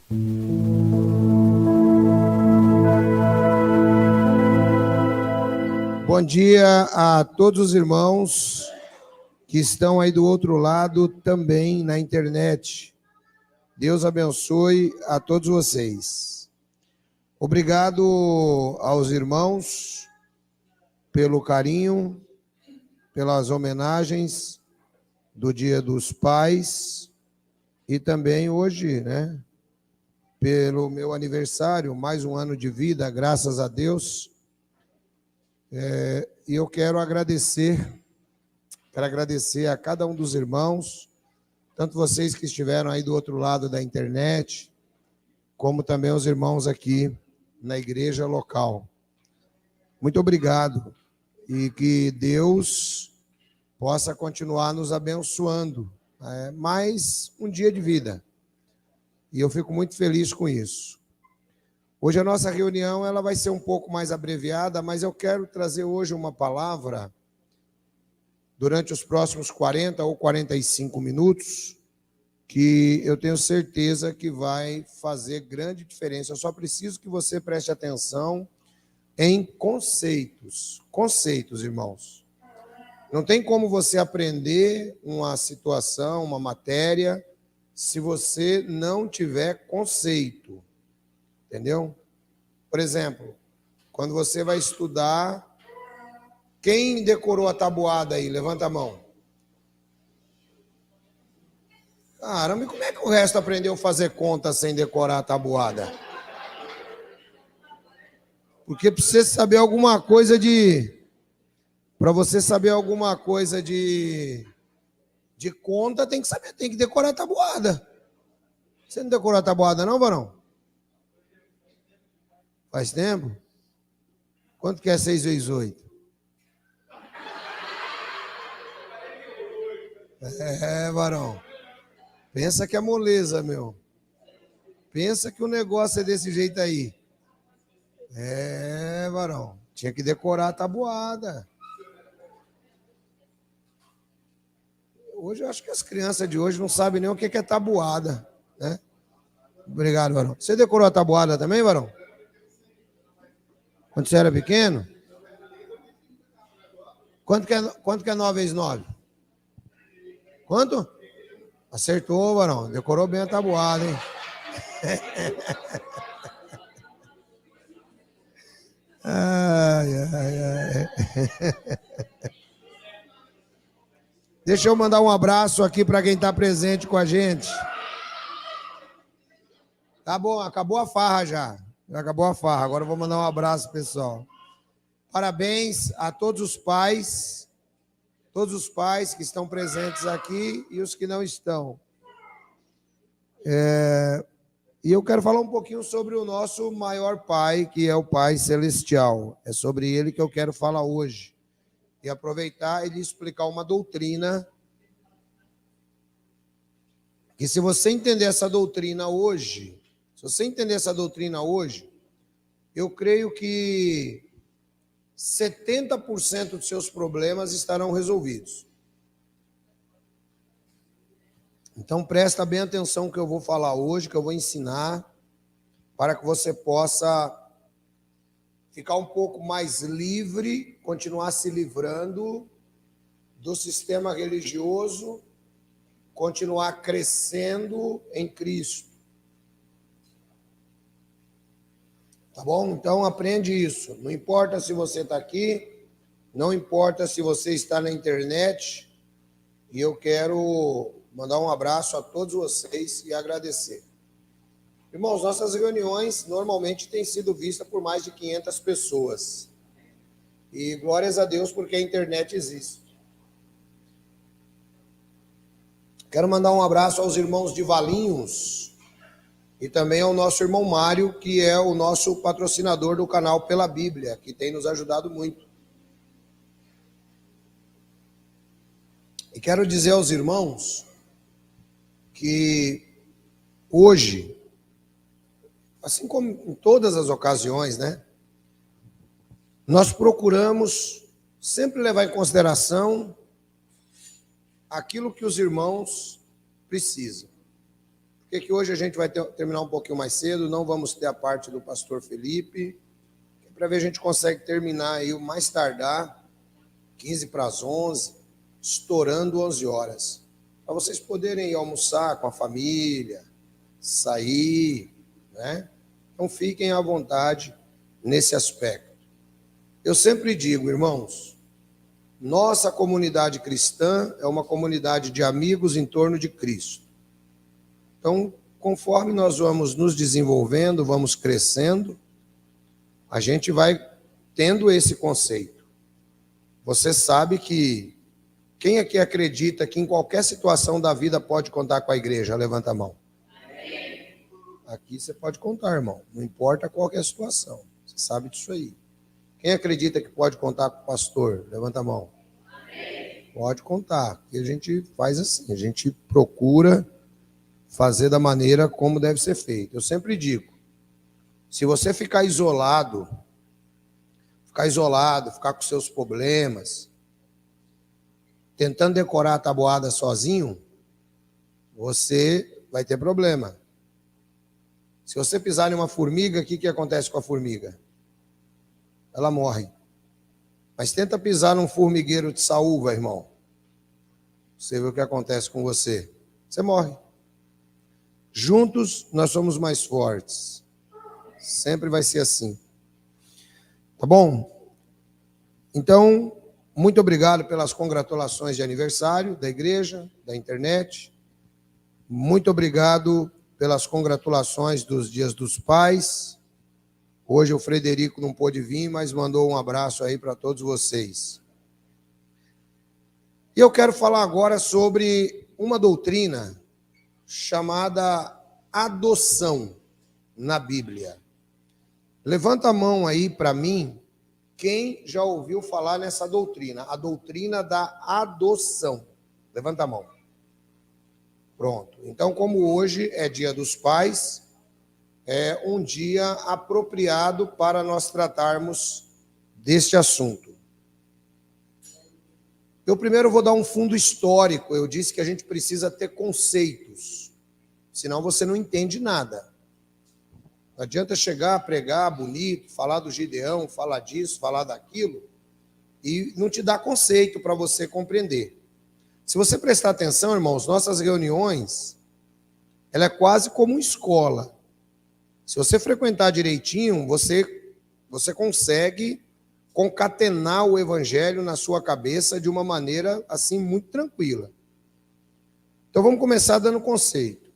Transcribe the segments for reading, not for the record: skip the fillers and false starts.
Bom dia a todos os irmãos que estão aí do outro lado também na internet. Deus abençoe a todos vocês. Obrigado aos irmãos pelo carinho, pelas homenagens do Dia dos Pais e também hoje, né, pelo meu aniversário, mais um ano de vida, graças a Deus. E eu quero agradecer a cada um dos irmãos, tanto vocês que estiveram aí do outro lado da internet, como também os irmãos aqui na igreja local. Muito obrigado e que Deus possa continuar nos abençoando. Mais um dia de vida. E eu fico muito feliz com isso. Hoje a nossa reunião ela vai ser um pouco mais abreviada, mas eu quero trazer hoje uma palavra durante os próximos 40 ou 45 minutos, que eu tenho certeza que vai fazer grande diferença. Eu só preciso que você preste atenção em conceitos. Conceitos, irmãos. Não tem como você aprender uma situação, uma matéria, se você não tiver conceito. Entendeu? Por exemplo, quando você vai estudar, quem decorou a tabuada aí? Levanta a mão. Caramba, e como é que o resto aprendeu a fazer conta sem decorar a tabuada? Porque para você saber alguma coisa de conta, tem que decorar a tabuada. Você não decorou a tabuada não, varão? Faz tempo? Quanto que é 6 vezes 8? Varão. Pensa que é moleza, meu. Pensa que o negócio é desse jeito aí. Varão. Tinha que decorar a tabuada. Hoje eu acho que as crianças de hoje não sabem nem o que é tabuada, né? Obrigado, varão. Você decorou a tabuada também, varão? Quando você era pequeno? Quanto que é 9 vezes 9? Quanto? Acertou, varão. Decorou bem a tabuada, hein? Ai. Deixa eu mandar um abraço aqui para quem está presente com a gente. Tá bom, acabou a farra já. Já acabou a farra. Agora eu vou mandar um abraço, pessoal. Parabéns a todos os pais que estão presentes aqui e os que não estão. E eu quero falar um pouquinho sobre o nosso maior pai, que é o Pai Celestial. É sobre ele que eu quero falar hoje. E aproveitar e lhe explicar uma doutrina, que se você entender essa doutrina hoje, eu creio que 70% dos seus problemas estarão resolvidos. Então presta bem atenção no que eu vou falar hoje, que eu vou ensinar, para que você possa ficar um pouco mais livre, continuar se livrando do sistema religioso, continuar crescendo em Cristo. Tá bom? Então aprende isso. Não importa se você está aqui, não importa se você está na internet, e eu quero mandar um abraço a todos vocês e agradecer. Irmãos, nossas reuniões normalmente têm sido vistas por mais de 500 pessoas. E glórias a Deus porque a internet existe. Quero mandar um abraço aos irmãos de Valinhos e também ao nosso irmão Mário, que é o nosso patrocinador do canal Pela Bíblia, que tem nos ajudado muito. E quero dizer aos irmãos que hoje, assim como em todas as ocasiões, né, nós procuramos sempre levar em consideração aquilo que os irmãos precisam. Porque que hoje a gente vai terminar um pouquinho mais cedo, não vamos ter a parte do pastor Felipe, para ver se a gente consegue terminar aí o mais tardar, 15 para as 11, estourando 11 horas. Para vocês poderem ir almoçar com a família, sair, né? Então fiquem à vontade nesse aspecto. Eu sempre digo, irmãos, nossa comunidade cristã é uma comunidade de amigos em torno de Cristo. Então, conforme nós vamos nos desenvolvendo, vamos crescendo, a gente vai tendo esse conceito. Você sabe que quem aqui acredita que em qualquer situação da vida pode contar com a igreja? Levanta a mão. Aqui você pode contar, irmão. Não importa qual que é a situação. Você sabe disso aí. Quem acredita que pode contar com o pastor? Levanta a mão. Pode contar. E a gente faz assim. A gente procura fazer da maneira como deve ser feito. Eu sempre digo, se você ficar isolado, ficar com seus problemas, tentando decorar a tabuada sozinho, você vai ter problema. Se você pisar em uma formiga, o que acontece com a formiga? Ela morre. Mas tenta pisar num formigueiro de saúva, irmão. Você vê o que acontece com você. Você morre. Juntos, nós somos mais fortes. Sempre vai ser assim. Tá bom? Então, muito obrigado pelas congratulações de aniversário da igreja, da internet. Muito obrigado pelas congratulações dos Dias dos Pais. Hoje o Frederico não pôde vir, mas mandou um abraço aí para todos vocês. E eu quero falar agora sobre uma doutrina chamada adoção na Bíblia. Levanta a mão aí para mim, quem já ouviu falar nessa doutrina, a doutrina da adoção. Levanta a mão. Pronto. Então, como hoje é Dia dos Pais, é um dia apropriado para nós tratarmos deste assunto. Eu primeiro vou dar um fundo histórico. Eu disse que a gente precisa ter conceitos, senão você não entende nada. Não adianta chegar, pregar bonito, falar do Gideão, falar disso, falar daquilo, e não te dar conceito para você compreender. Se você prestar atenção, irmãos, nossas reuniões, ela é quase como uma escola. Se você frequentar direitinho, você consegue concatenar o evangelho na sua cabeça de uma maneira assim muito tranquila. Então vamos começar dando conceito.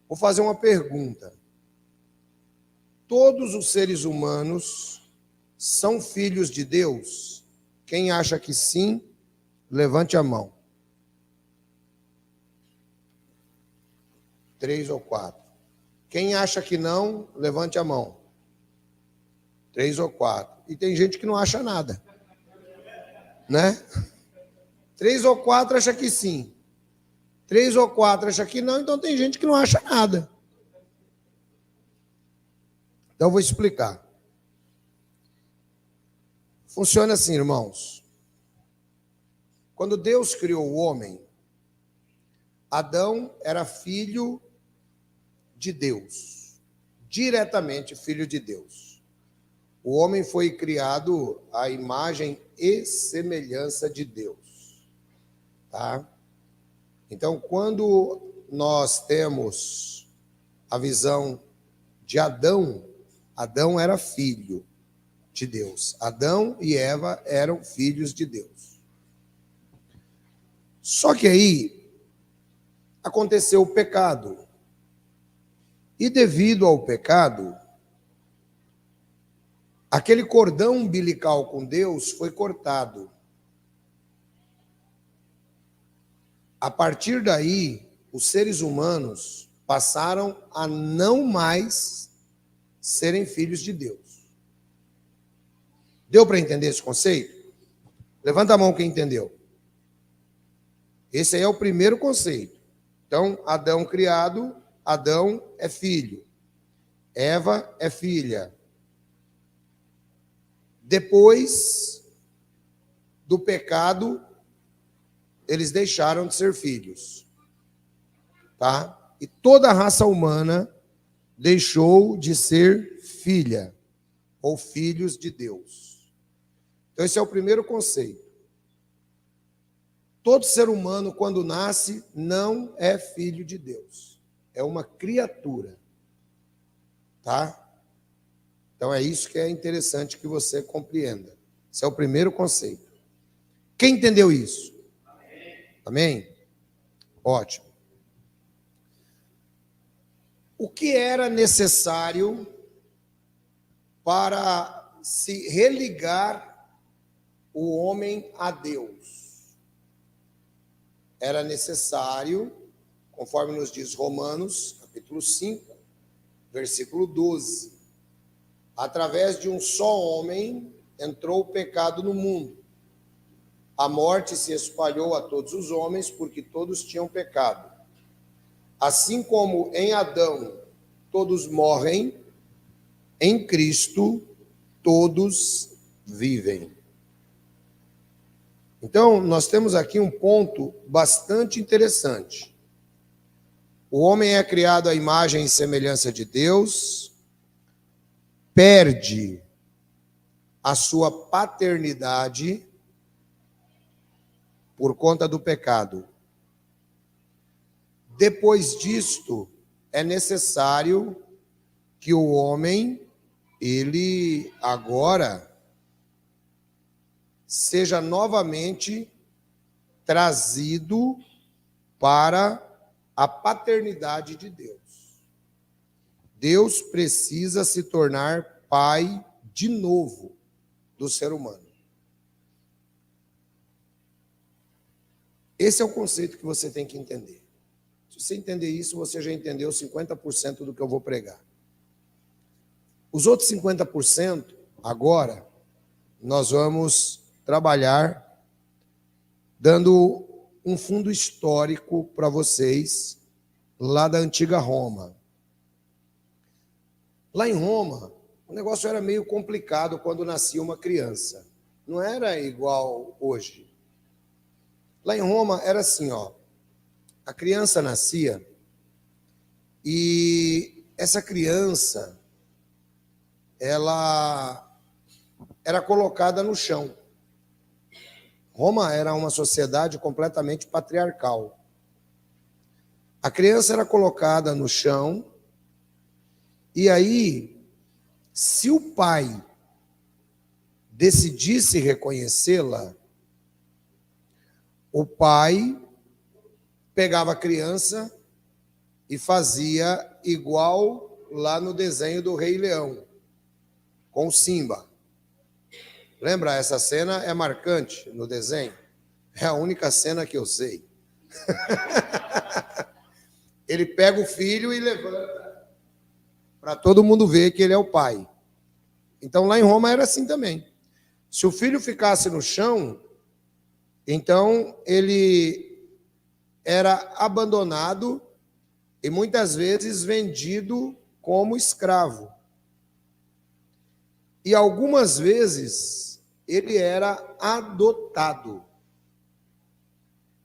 Vou fazer uma pergunta. Todos os seres humanos são filhos de Deus? Quem acha que sim, levante a mão. 3 ou 4. Quem acha que não, levante a mão. 3 ou 4. E tem gente que não acha nada. Né? 3 ou 4 acha que sim. 3 ou 4 acha que não, então tem gente que não acha nada. Então eu vou explicar. Funciona assim, irmãos. Quando Deus criou o homem, Adão era filho de Deus, diretamente filho de Deus. O homem foi criado à imagem e semelhança de Deus, tá? Então, quando nós temos a visão de Adão, Adão era filho de Deus. Adão e Eva eram filhos de Deus. Só que aí aconteceu o pecado. E devido ao pecado, aquele cordão umbilical com Deus foi cortado. A partir daí, os seres humanos passaram a não mais serem filhos de Deus. Deu para entender esse conceito? Levanta a mão quem entendeu. Esse aí é o primeiro conceito. Então, Adão criado, Adão é filho. Eva é filha. Depois do pecado, eles deixaram de ser filhos. Tá? e toda a raça humana deixou de ser filha ou filhos de Deus. Então, esse é o primeiro conceito. Todo ser humano, quando nasce, não é filho de Deus. É uma criatura. Tá? Então, é isso que é interessante que você compreenda. Esse é o primeiro conceito. Quem entendeu isso? Amém? Ótimo. O que era necessário para se religar o homem a Deus? Era necessário, conforme nos diz Romanos, capítulo 5, versículo 12. Através de um só homem entrou o pecado no mundo. A morte se espalhou a todos os homens, porque todos tinham pecado. Assim como em Adão todos morrem, em Cristo todos vivem. Então, nós temos aqui um ponto bastante interessante. O homem é criado à imagem e semelhança de Deus, perde a sua paternidade por conta do pecado. Depois disto, é necessário que o homem, ele agora seja novamente trazido para a paternidade de Deus. Deus precisa se tornar pai de novo do ser humano. Esse é o conceito que você tem que entender. Se você entender isso, você já entendeu 50% do que eu vou pregar. Os outros 50%, agora, nós vamos trabalhar dando um fundo histórico para vocês lá da antiga Roma. Lá em Roma, o negócio era meio complicado quando nascia uma criança. Não era igual hoje. Lá em Roma era assim, ó. A criança nascia e essa criança, ela era colocada no chão. Roma era uma sociedade completamente patriarcal. A criança era colocada no chão e aí, se o pai decidisse reconhecê-la, o pai pegava a criança e fazia igual lá no desenho do Rei Leão, com Simba. Lembra? Essa cena é marcante no desenho. É a única cena que eu sei. Ele pega o filho e levanta para todo mundo ver que ele é o pai. Então, lá em Roma era assim também. Se o filho ficasse no chão, então ele era abandonado e muitas vezes vendido como escravo. E algumas vezes ele era adotado.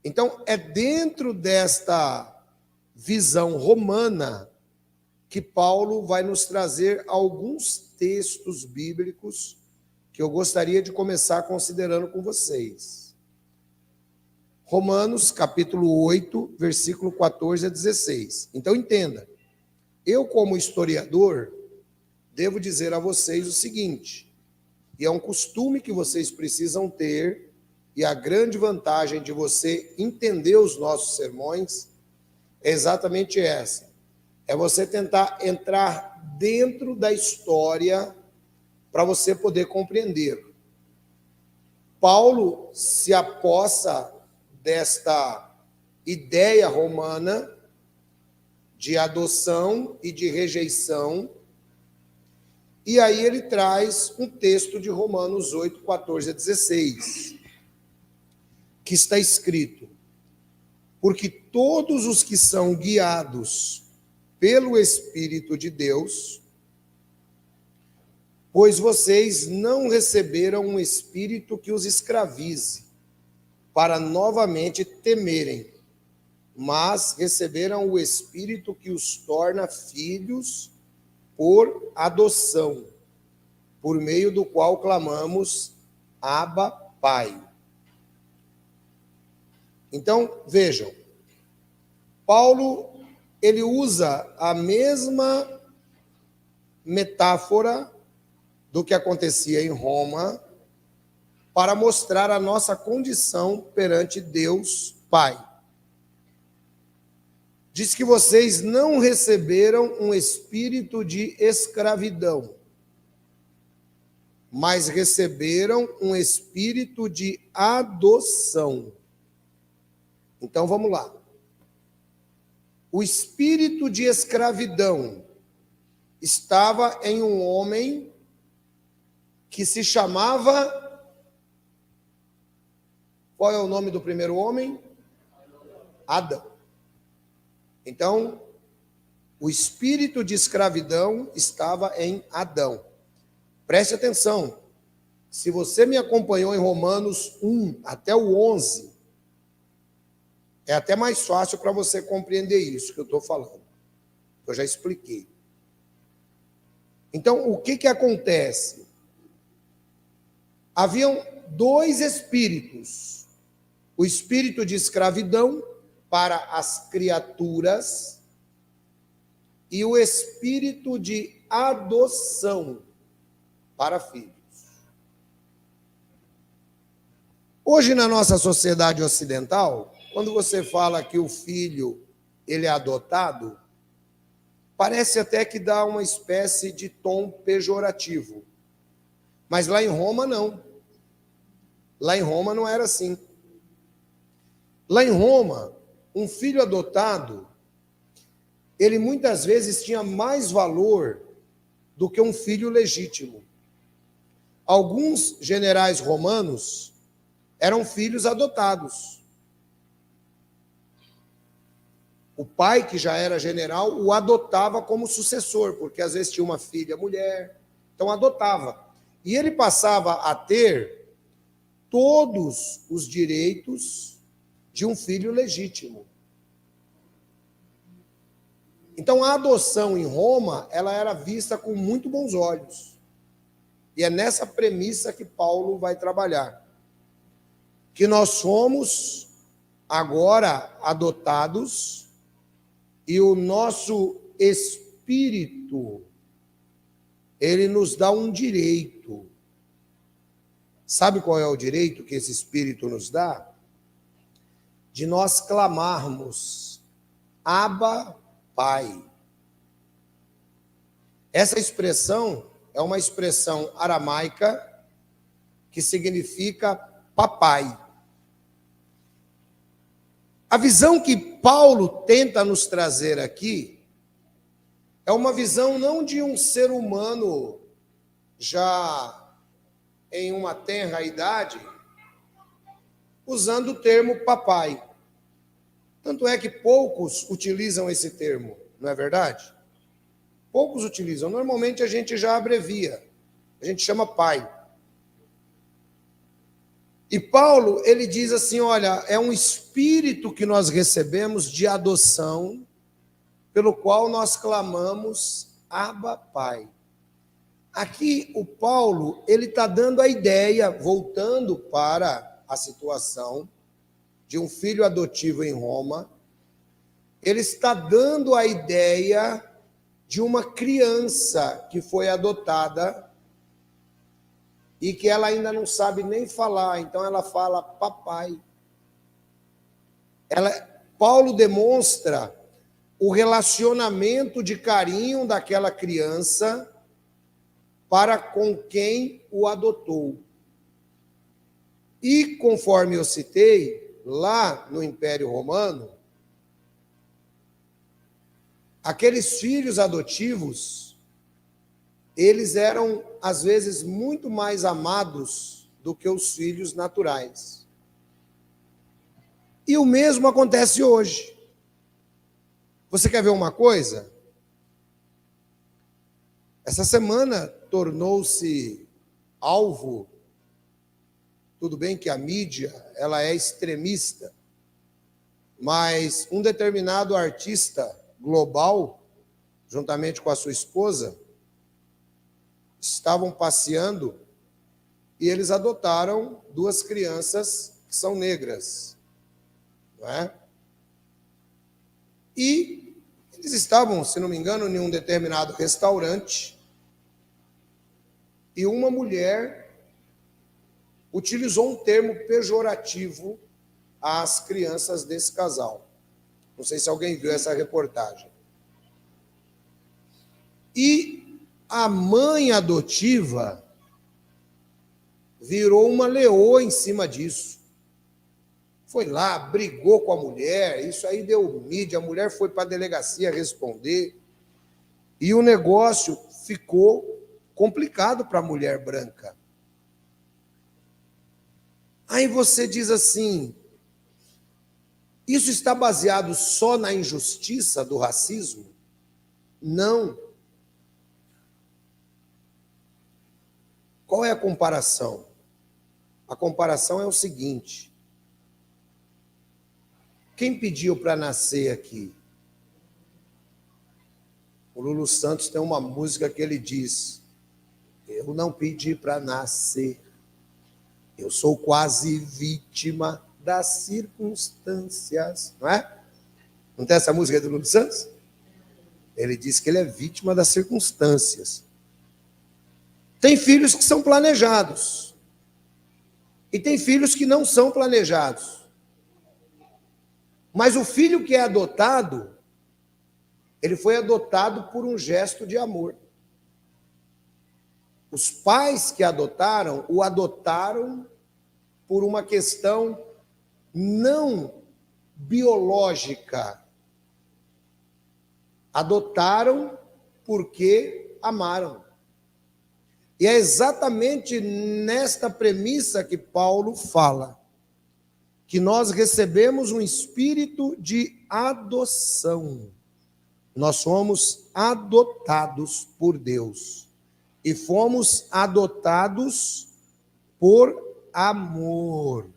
Então, é dentro desta visão romana que Paulo vai nos trazer alguns textos bíblicos que eu gostaria de começar considerando com vocês. Romanos, capítulo 8, versículo 14 a 16. Então, entenda, eu como historiador, devo dizer a vocês o seguinte, e é um costume que vocês precisam ter, e a grande vantagem de você entender os nossos sermões é exatamente essa. É você tentar entrar dentro da história para você poder compreender. Paulo se apossa desta ideia romana de adoção e de rejeição, e aí ele traz um texto de Romanos 8, 14 a 16, que está escrito: porque todos os que são guiados pelo Espírito de Deus, pois vocês não receberam um espírito que os escravize, para novamente temerem, mas receberam o Espírito que os torna filhos por adoção, por meio do qual clamamos, Abba, Pai. Então, vejam, Paulo, ele usa a mesma metáfora do que acontecia em Roma para mostrar a nossa condição perante Deus Pai. Diz que vocês não receberam um espírito de escravidão, mas receberam um espírito de adoção. Então vamos lá. O espírito de escravidão estava em um homem que se chamava... Qual é o nome do primeiro homem? Adão. Então, o espírito de escravidão estava em Adão. Preste atenção. Se você me acompanhou em Romanos 1 até o 11, é até mais fácil para você compreender isso que eu estou falando. Eu já expliquei. Então, o que acontece? Haviam dois espíritos. O espírito de escravidão para as criaturas e o espírito de adoção para filhos. Hoje, na nossa sociedade ocidental, quando você fala que o filho ele é adotado, parece até que dá uma espécie de tom pejorativo. Mas lá em Roma, não. Lá em Roma não era assim. Lá em Roma, um filho adotado, ele muitas vezes tinha mais valor do que um filho legítimo. Alguns generais romanos eram filhos adotados. O pai, que já era general, o adotava como sucessor, porque às vezes tinha uma filha mulher, então adotava. E ele passava a ter todos os direitos de um filho legítimo. Então, a adoção em Roma, ela era vista com muito bons olhos. E é nessa premissa que Paulo vai trabalhar. Que nós somos agora adotados e o nosso espírito, ele nos dá um direito. Sabe qual é o direito que esse espírito nos dá? De nós clamarmos, Abba, Pai. Essa expressão é uma expressão aramaica que significa papai. A visão que Paulo tenta nos trazer aqui é uma visão não de um ser humano já em uma tenra idade, usando o termo papai. Tanto é que poucos utilizam esse termo, não é verdade? Poucos utilizam. Normalmente a gente já abrevia, a gente chama pai. E Paulo, ele diz assim, olha, é um espírito que nós recebemos de adoção, pelo qual nós clamamos, Abba, Pai. Aqui o Paulo, ele está dando a ideia, voltando para a situação de um filho adotivo em Roma, ele está dando a ideia de uma criança que foi adotada e que ela ainda não sabe nem falar, então ela fala papai. Paulo demonstra o relacionamento de carinho daquela criança para com quem o adotou. E, conforme eu citei, lá no Império Romano, aqueles filhos adotivos, eles eram, às vezes, muito mais amados do que os filhos naturais. E o mesmo acontece hoje. Você quer ver uma coisa? Essa semana tornou-se alvo, tudo bem que a mídia ela é extremista, mas um determinado artista global, juntamente com a sua esposa, estavam passeando e eles adotaram 2 crianças que são negras, não é? E eles estavam, se não me engano, em um determinado restaurante e uma mulher utilizou um termo pejorativo às crianças desse casal. Não sei se alguém viu essa reportagem. E a mãe adotiva virou uma leoa em cima disso. Foi lá, brigou com a mulher, isso aí deu mídia, a mulher foi para a delegacia responder, e o negócio ficou complicado para a mulher branca. Aí você diz assim, isso está baseado só na injustiça do racismo? Não. Qual é a comparação? A comparação é o seguinte: quem pediu para nascer aqui? O Lulu Santos tem uma música que ele diz: eu não pedi para nascer, eu sou quase vítima das circunstâncias. Não é? Não tem essa música do Lulu Santos? Ele diz que ele é vítima das circunstâncias. Tem filhos que são planejados. E tem filhos que não são planejados. Mas o filho que é adotado, ele foi adotado por um gesto de amor. Os pais que adotaram, o adotaram por uma questão não biológica. Adotaram porque amaram. E é exatamente nesta premissa que Paulo fala, que nós recebemos um espírito de adoção. Nós somos adotados por Deus. E fomos adotados por amor.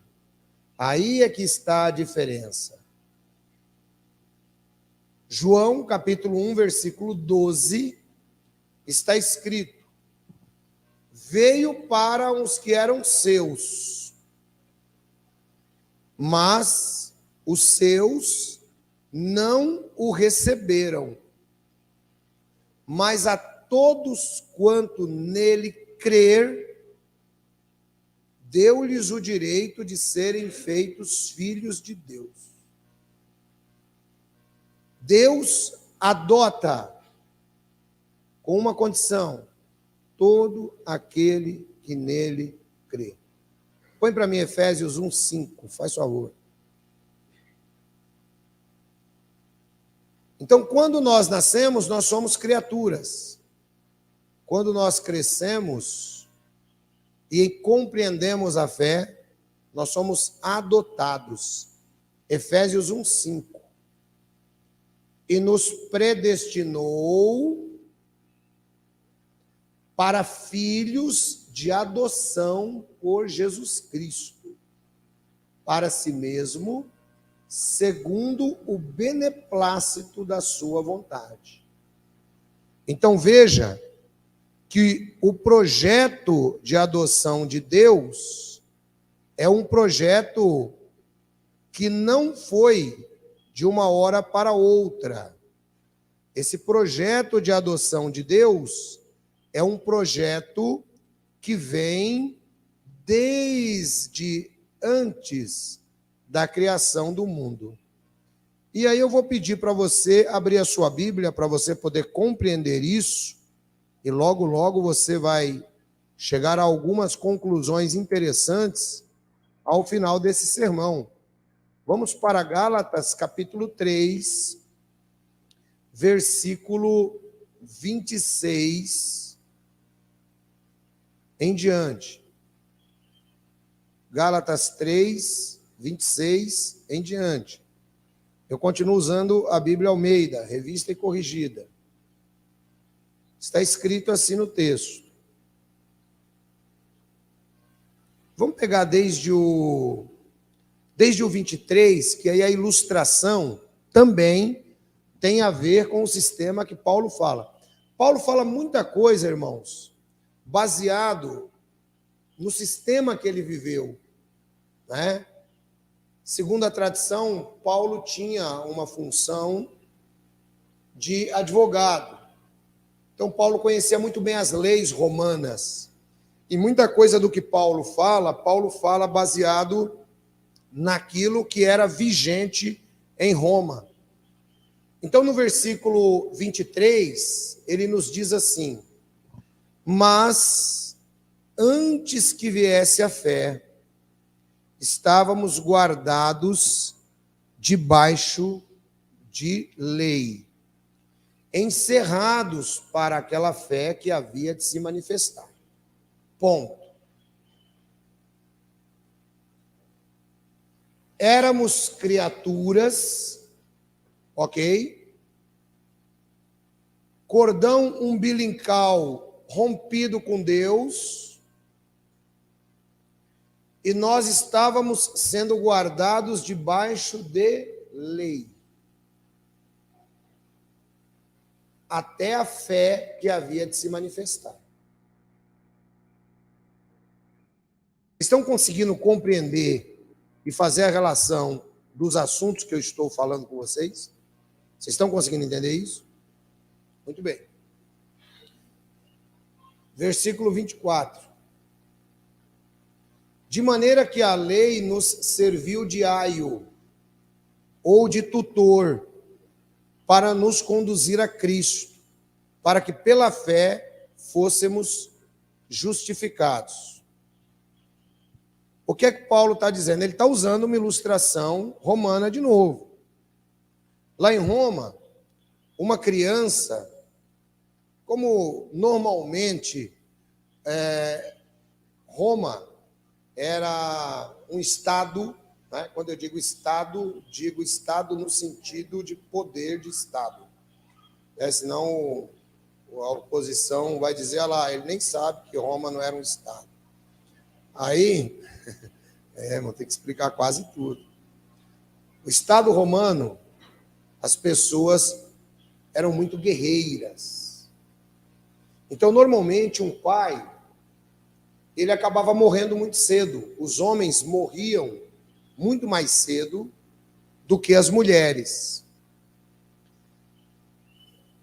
Aí é que está a diferença. João, capítulo 1, versículo 12, está escrito: veio para os que eram seus, mas os seus não o receberam. Mas a todos quanto nele crer, deu-lhes o direito de serem feitos filhos de Deus. Deus adota com uma condição: todo aquele que nele crê. Põe para mim Efésios 1:5, faz favor. Então, quando nós nascemos, nós somos criaturas. Quando nós crescemos e compreendemos a fé, nós somos adotados. Efésios 1:5. E nos predestinou para filhos de adoção por Jesus Cristo, para si mesmo, segundo o beneplácito da sua vontade. Então veja que o projeto de adoção de Deus é um projeto que não foi de uma hora para outra. Esse projeto de adoção de Deus é um projeto que vem desde antes da criação do mundo. E aí eu vou pedir para você abrir a sua Bíblia para você poder compreender isso, e logo, logo você vai chegar a algumas conclusões interessantes ao final desse sermão. Vamos para Gálatas, capítulo 3, versículo 26 em diante. Gálatas 3, 26 em diante. Eu continuo usando a Bíblia Almeida, revista e corrigida. Está escrito assim no texto. Vamos pegar desde o desde o 23, que aí a ilustração também tem a ver com o sistema que Paulo fala. Paulo fala muita coisa, irmãos, baseado no sistema que ele viveu, né? Segundo a tradição, Paulo tinha uma função de advogado. Então, Paulo conhecia muito bem as leis romanas. E muita coisa do que Paulo fala baseado naquilo que era vigente em Roma. Então, no versículo 23, ele nos diz assim: mas antes que viesse a fé, estávamos guardados debaixo de lei, encerrados para aquela fé que havia de se manifestar. Ponto. Éramos criaturas, ok? Cordão umbilical rompido com Deus, e nós estávamos sendo guardados debaixo de lei, até a fé que havia de se manifestar. Estão conseguindo compreender e fazer a relação dos assuntos que eu estou falando com vocês? Vocês estão conseguindo entender isso? Muito bem. Versículo 24. De maneira que a lei nos serviu de aio, ou de tutor, para nos conduzir a Cristo, para que pela fé fôssemos justificados. O que é que Paulo está dizendo? Ele está usando uma ilustração romana de novo. Lá em Roma, uma criança, como normalmente Roma era um estado, né? Quando eu digo estado no sentido de poder de estado. Senão a oposição vai dizer, olha lá, ele nem sabe que Roma não era um estado. Aí, vou ter que explicar quase tudo. O Estado romano, as pessoas eram muito guerreiras. Então, normalmente, um pai, ele acabava morrendo muito cedo. Os homens morriam muito mais cedo do que as mulheres.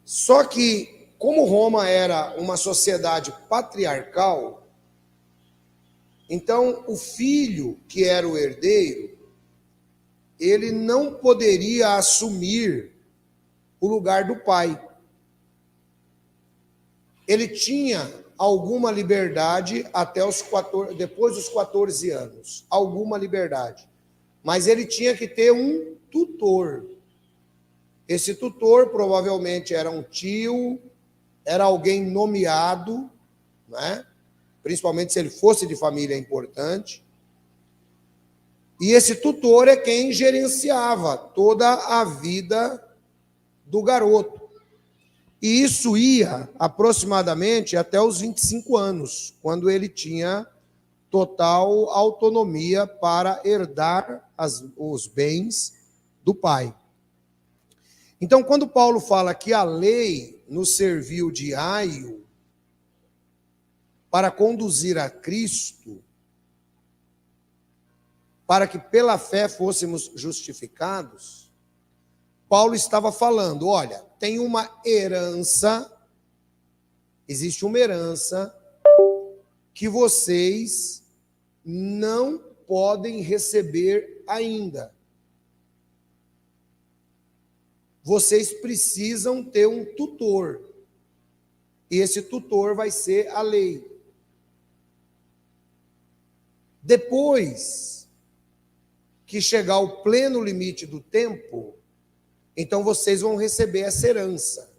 Só que, como Roma era uma sociedade patriarcal, então o filho, que era o herdeiro, ele não poderia assumir o lugar do pai. Ele tinha alguma liberdade até os 14, depois dos 14 anos, alguma liberdade. Mas ele tinha que ter um tutor. Esse tutor provavelmente era um tio, era alguém nomeado, né? Principalmente se ele fosse de família importante. E esse tutor é quem gerenciava toda a vida do garoto. E isso ia aproximadamente até os 25 anos, quando ele tinha total autonomia para herdar os bens do pai. Então, quando Paulo fala que a lei nos serviu de aio para conduzir a Cristo, para que pela fé fôssemos justificados, Paulo estava falando, olha, tem uma herança, existe uma herança que vocês não podem receber ainda. Vocês precisam ter um tutor, e esse tutor vai ser a lei. Depois que chegar ao pleno limite do tempo, então vocês vão receber essa herança.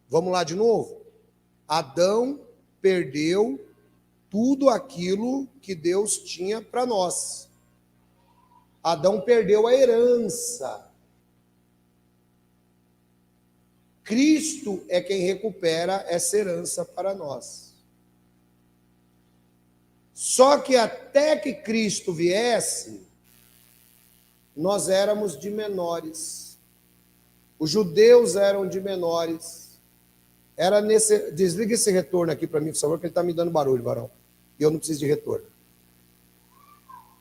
Vamos lá de novo? Adão perdeu tudo aquilo que Deus tinha para nós. Adão perdeu a herança. Cristo é quem recupera essa herança para nós. Só que até que Cristo viesse, nós éramos de menores. Os judeus eram de menores. Desliga esse retorno aqui para mim, por favor, que ele está me dando barulho, Barão. E eu não preciso de retorno.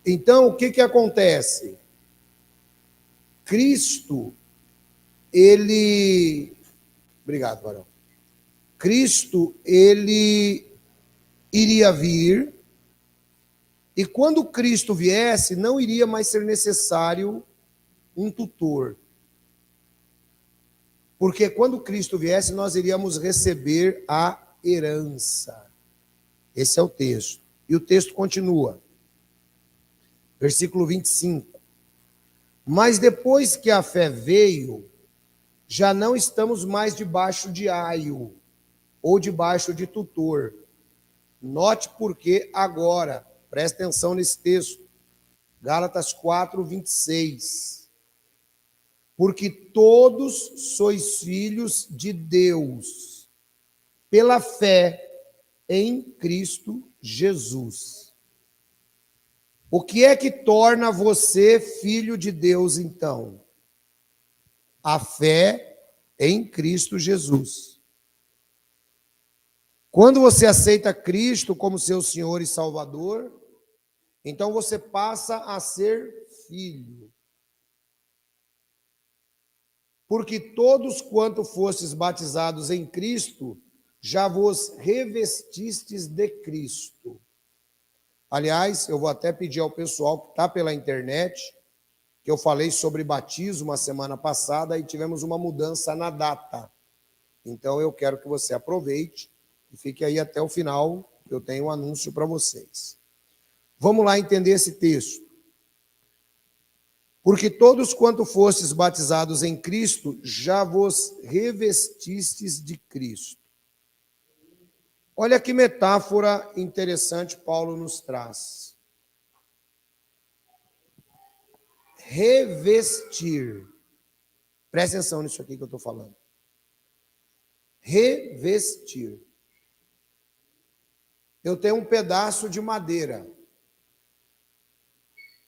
Então, o que acontece? Cristo, ele... Obrigado, Barão. Cristo, ele iria vir, e quando Cristo viesse, não iria mais ser necessário um tutor. Porque quando Cristo viesse, nós iríamos receber a herança. Esse é o texto. E o texto continua. Versículo 25. Mas depois que a fé veio, já não estamos mais debaixo de aio, ou debaixo de tutor. Note porque agora, preste atenção nesse texto, Gálatas 4, 26. Porque todos sois filhos de Deus, pela fé em Cristo Jesus. O que é que torna você filho de Deus, então? A fé em Cristo Jesus. Quando você aceita Cristo como seu Senhor e Salvador, então você passa a ser filho. Porque todos quanto fostes batizados em Cristo, já vos revestistes de Cristo. Aliás, eu vou até pedir ao pessoal que está pela internet, que eu falei sobre batismo a semana passada e tivemos uma mudança na data. Então eu quero que você aproveite e fique aí até o final, que eu tenho um anúncio para vocês. Vamos lá entender esse texto. Porque todos quanto fostes batizados em Cristo, já vos revestistes de Cristo. Olha que metáfora interessante Paulo nos traz. Revestir. Presta atenção nisso aqui que eu estou falando. Revestir. Eu tenho um pedaço de madeira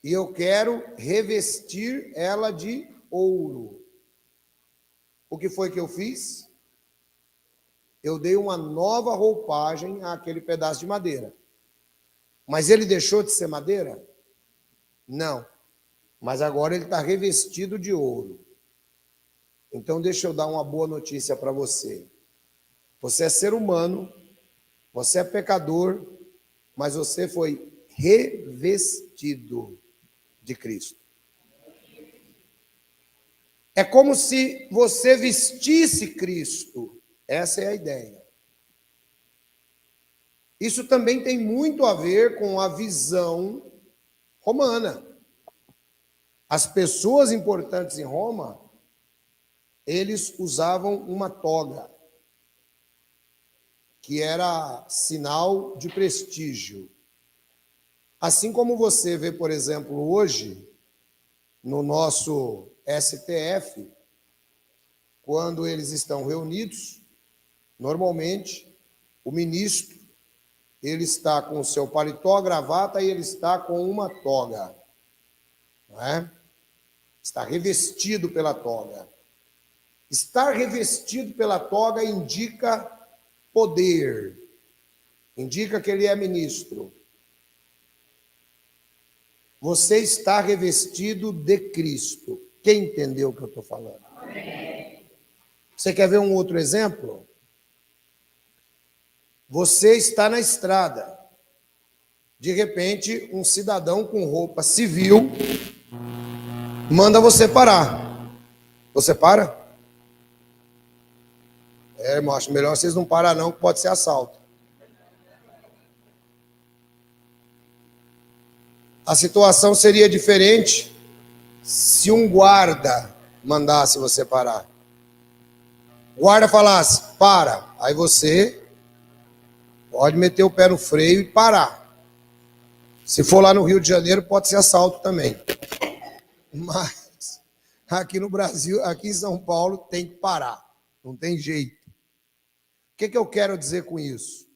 e eu quero revestir ela de ouro. O que foi que eu fiz? Eu dei uma nova roupagem àquele pedaço de madeira. Mas ele deixou de ser madeira? Não. Mas agora ele está revestido de ouro. Então deixa eu dar uma boa notícia para você. Você é ser humano, você é pecador, mas você foi revestido de Cristo. É como se você vestisse Cristo. Essa é a ideia. Isso também tem muito a ver com a visão romana. As pessoas importantes em Roma, eles usavam uma toga, que era sinal de prestígio. Assim como você vê, por exemplo, hoje, no nosso STF, quando eles estão reunidos, normalmente o ministro, ele está com o seu paletó, gravata e ele está com uma toga, não é? Está revestido pela toga. Estar revestido pela toga indica poder, indica que ele é ministro. Você está revestido de Cristo. Quem entendeu o que eu estou falando? Você quer ver um outro exemplo? Você está na estrada. De repente, um cidadão com roupa civil manda você parar. Você para? Irmão, acho melhor vocês não parar não, que pode ser assalto. A situação seria diferente se um guarda mandasse você parar. O guarda falasse, para. Aí você pode meter o pé no freio e parar. Se for lá no Rio de Janeiro, pode ser assalto também. Mas aqui no Brasil, aqui em São Paulo, tem que parar. Não tem jeito. O que eu quero dizer com isso?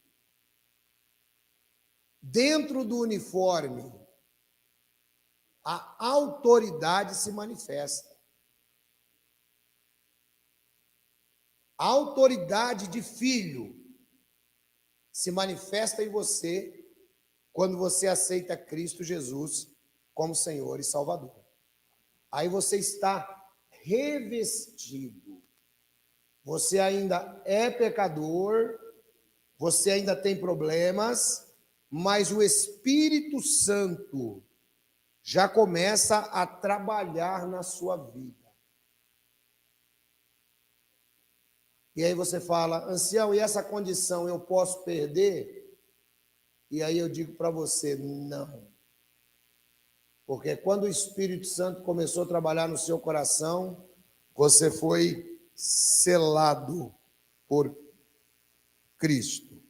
Dentro do uniforme, a autoridade se manifesta. A autoridade de filho se manifesta em você quando você aceita Cristo Jesus como Senhor e Salvador. Aí você está revestido. Você ainda é pecador, você ainda tem problemas, mas o Espírito Santo já começa a trabalhar na sua vida. E aí você fala, ancião, e essa condição eu posso perder? E aí eu digo para você, não. Porque quando o Espírito Santo começou a trabalhar no seu coração, você foi selado por Cristo.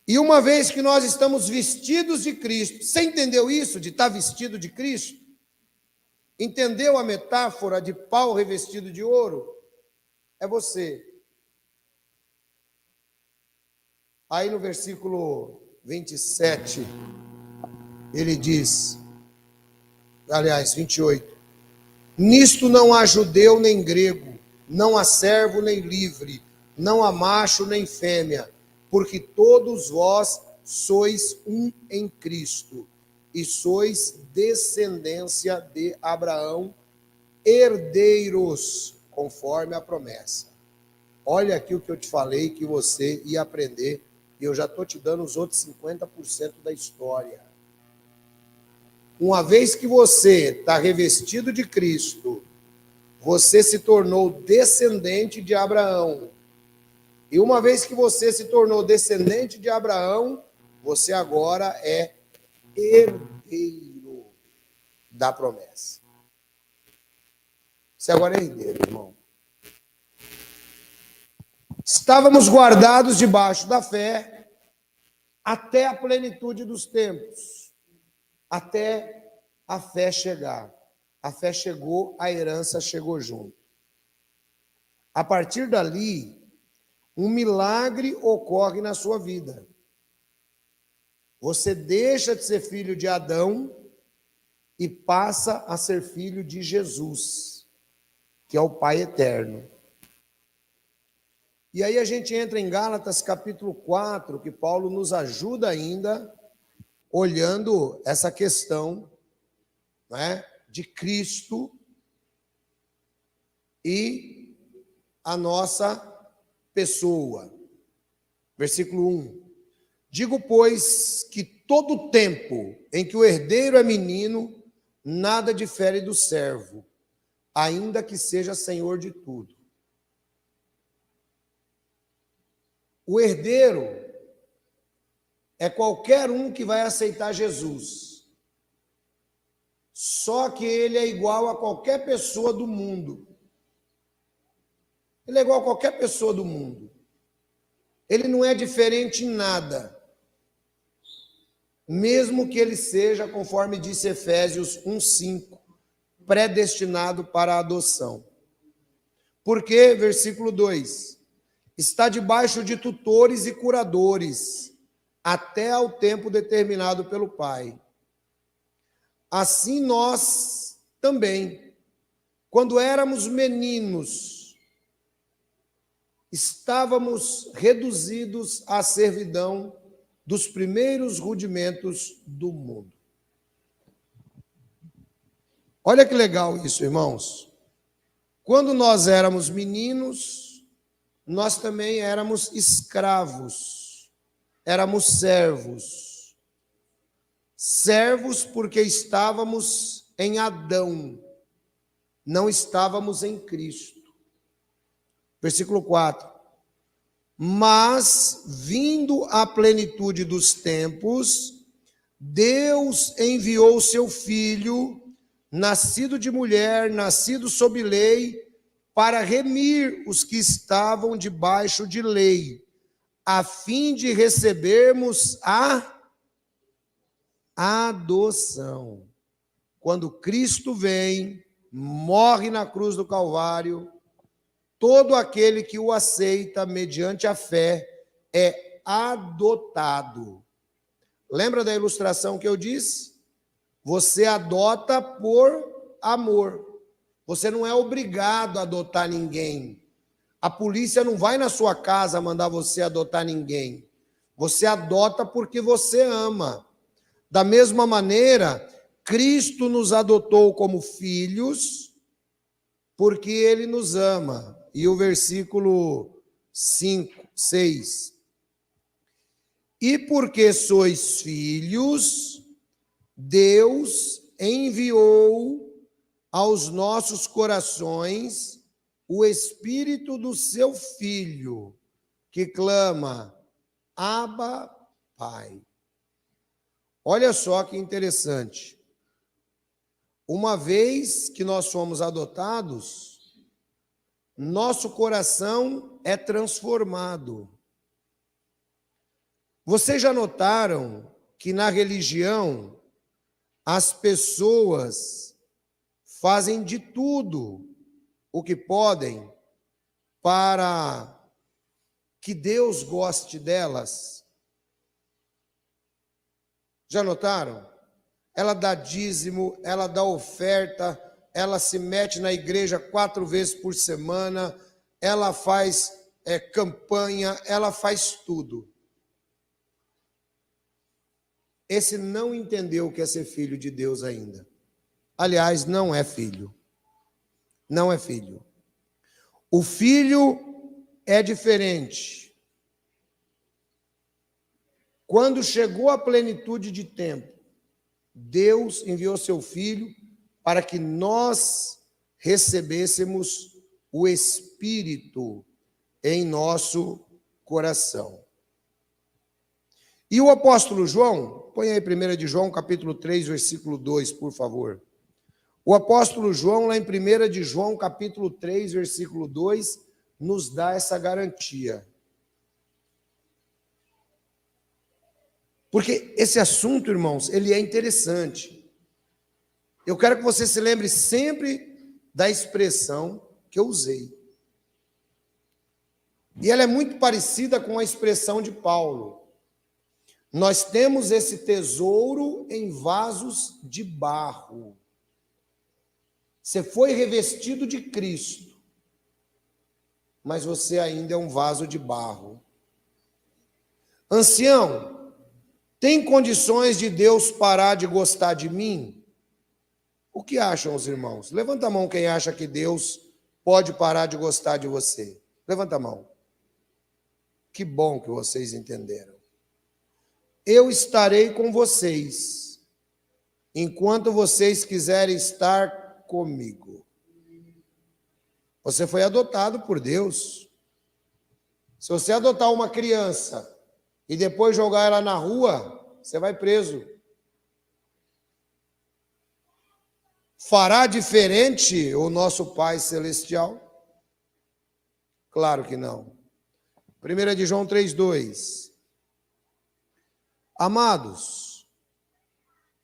E uma vez que nós estamos vestidos de Cristo, você entendeu isso, de estar vestido de Cristo? Entendeu a metáfora de pau revestido de ouro? É você. Aí no versículo 27, ele diz, aliás, 28, nisto não há judeu nem grego, não há servo nem livre, não há macho nem fêmea, porque todos vós sois um em Cristo, e sois descendência de Abraão, herdeiros, conforme a promessa. Olha aqui o que eu te falei que você ia aprender, e eu já estou te dando os outros 50% da história. Uma vez que você está revestido de Cristo, você se tornou descendente de Abraão. E uma vez que você se tornou descendente de Abraão, você agora é herdeiro da promessa. Você agora é herdeiro, irmão. Estávamos guardados debaixo da fé até a plenitude dos tempos, até a fé chegar. A fé chegou, a herança chegou junto. A partir dali, um milagre ocorre na sua vida. Você deixa de ser filho de Adão e passa a ser filho de Jesus, que é o Pai eterno. E aí a gente entra em Gálatas capítulo 4, que Paulo nos ajuda ainda, olhando essa questão, né, de Cristo e a nossa pessoa. Versículo 1. Digo, pois, que todo tempo em que o herdeiro é menino, nada difere do servo, ainda que seja senhor de tudo. O herdeiro é qualquer um que vai aceitar Jesus. Só que ele é igual a qualquer pessoa do mundo. Ele é igual a qualquer pessoa do mundo. Ele não é diferente em nada. Mesmo que ele seja, conforme disse Efésios 1:5, predestinado para a adoção. Porque, versículo 2, está debaixo de tutores e curadores, até ao tempo determinado pelo Pai. Assim nós também, quando éramos meninos, estávamos reduzidos à servidão dos primeiros rudimentos do mundo. Olha que legal isso, irmãos. Quando nós éramos meninos, nós também éramos escravos, éramos servos. Servos porque estávamos em Adão, não estávamos em Cristo. Versículo 4. Mas, vindo a plenitude dos tempos, Deus enviou o seu Filho, nascido de mulher, nascido sob lei, para remir os que estavam debaixo de lei, a fim de recebermos a adoção. Quando Cristo vem, morre na cruz do Calvário, todo aquele que o aceita mediante a fé é adotado. Lembra da ilustração que eu disse? Você adota por amor. Você não é obrigado a adotar ninguém. A polícia não vai na sua casa mandar você adotar ninguém. Você adota porque você ama. Da mesma maneira, Cristo nos adotou como filhos porque ele nos ama. E o versículo 5, 6. E porque sois filhos, Deus enviou aos nossos corações o Espírito do seu Filho, que clama, Abba, Pai. Olha só que interessante. Uma vez que nós somos adotados, nosso coração é transformado. Vocês já notaram que na religião as pessoas fazem de tudo o que podem para que Deus goste delas? Já notaram? Ela dá dízimo, ela dá oferta, ela se mete na igreja 4 vezes por semana, ela faz campanha, ela faz tudo. Esse não entendeu o que é ser filho de Deus ainda. Aliás, não é filho. Não é filho. O filho é diferente. Quando chegou a plenitude de tempo, Deus enviou seu Filho para que nós recebêssemos o Espírito em nosso coração. E o apóstolo João, põe aí 1 de João, capítulo 3, versículo 2, por favor. O apóstolo João, lá em 1 de João, capítulo 3, versículo 2, nos dá essa garantia. Porque esse assunto, irmãos, ele é interessante. Eu quero que você se lembre sempre da expressão que eu usei. E ela é muito parecida com a expressão de Paulo. Nós temos esse tesouro em vasos de barro. Você foi revestido de Cristo, mas você ainda é um vaso de barro. Ancião, tem condições de Deus parar de gostar de mim? O que acham os irmãos? Levanta a mão quem acha que Deus pode parar de gostar de você. Levanta a mão. Que bom que vocês entenderam. Eu estarei com vocês, enquanto vocês quiserem estar comigo. Você foi adotado por Deus. Se você adotar uma criança e depois jogar ela na rua, você vai preso. Fará diferente o nosso Pai Celestial? Claro que não. 1 de João 3,2. Amados,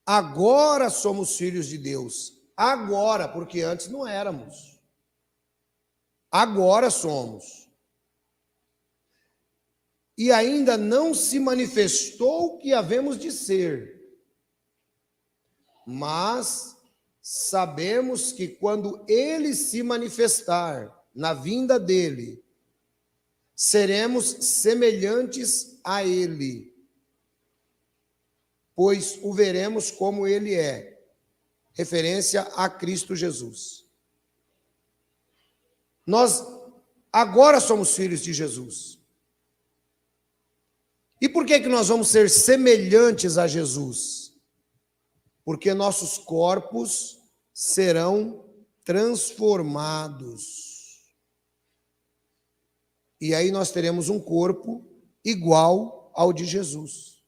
agora somos filhos de Deus. Agora, porque antes não éramos. Agora somos. E ainda não se manifestou o que havemos de ser. Mas sabemos que quando ele se manifestar, na vinda dele, seremos semelhantes a ele, pois o veremos como ele é. Referência a Cristo Jesus. Nós agora somos filhos de Jesus. E por que nós vamos ser semelhantes a Jesus? Porque nossos corpos serão transformados. E aí nós teremos um corpo igual ao de Jesus.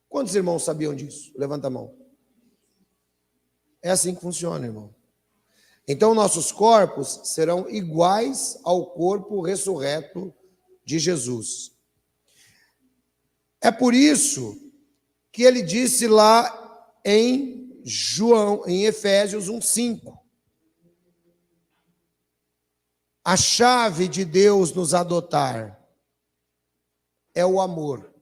Quantos irmãos sabiam disso? Levanta a mão. É assim que funciona, irmão. Então nossos corpos serão iguais ao corpo ressurreto de Jesus. É por isso que ele disse lá em Efésios 1:5. A chave de Deus nos adotar é o amor.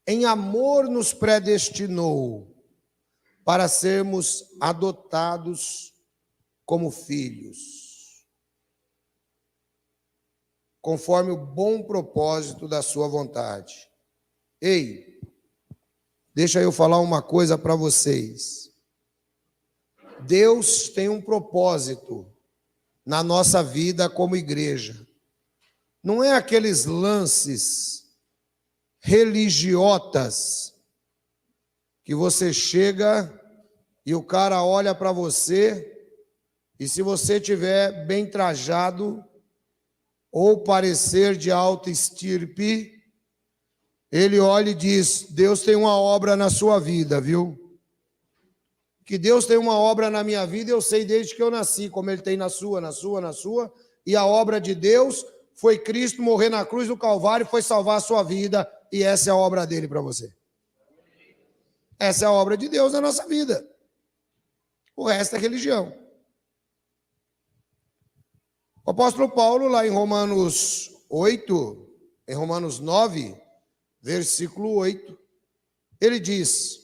Em amor nos predestinou para sermos adotados como filhos, conforme o bom propósito da sua vontade. Ei, deixa eu falar uma coisa para vocês. Deus tem um propósito na nossa vida como igreja. Não é aqueles lances religiotas que você chega e o cara olha para você e se você tiver bem trajado ou parecer de alta estirpe, ele olha e diz: Deus tem uma obra na sua vida, viu? Que Deus tem uma obra na minha vida, eu sei desde que eu nasci, como Ele tem na sua, e a obra de Deus foi Cristo morrer na cruz do Calvário, foi salvar a sua vida, e essa é a obra dele para você. Essa é a obra de Deus na nossa vida. O resto é religião. O apóstolo Paulo, lá em Romanos 9, versículo 8, ele diz: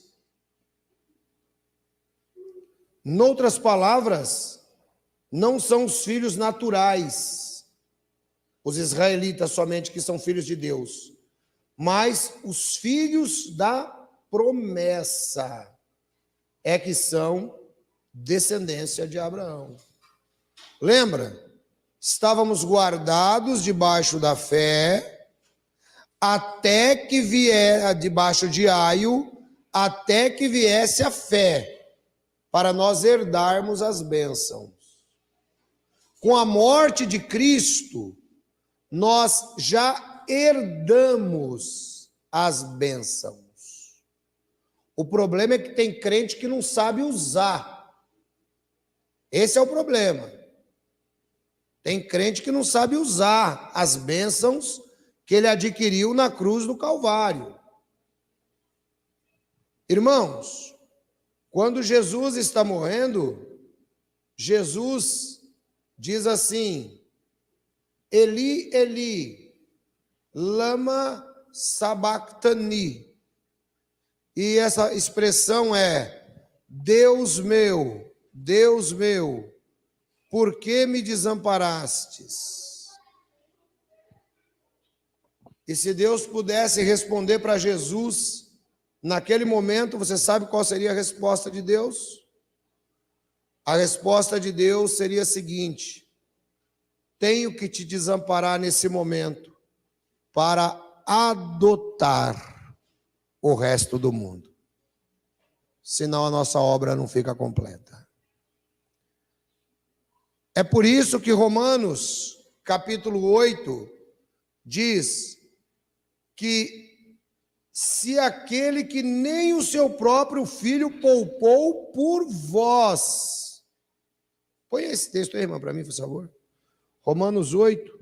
noutras palavras, não são os filhos naturais, os israelitas somente que são filhos de Deus, mas os filhos da promessa é que são descendência de Abraão. Lembra? Estávamos guardados debaixo da fé, até que vier, debaixo de aio, até que viesse a fé, para nós herdarmos as bênçãos. Com a morte de Cristo, nós já herdamos as bênçãos. O problema é que tem crente que não sabe usar. Esse é o problema. Tem crente que não sabe usar as bênçãos que ele adquiriu na cruz do Calvário. Irmãos, quando Jesus está morrendo, Jesus diz assim: Eli, Eli, lama sabachthani. E essa expressão é: Deus meu, por que me desamparastes? E se Deus pudesse responder para Jesus, naquele momento, você sabe qual seria a resposta de Deus? A resposta de Deus seria a seguinte: tenho que te desamparar nesse momento para adotar o resto do mundo. Senão a nossa obra não fica completa. É por isso que Romanos, capítulo 8, diz que se aquele que nem o seu próprio filho poupou por vós. Põe esse texto aí, irmã, para mim, por favor. Romanos 8,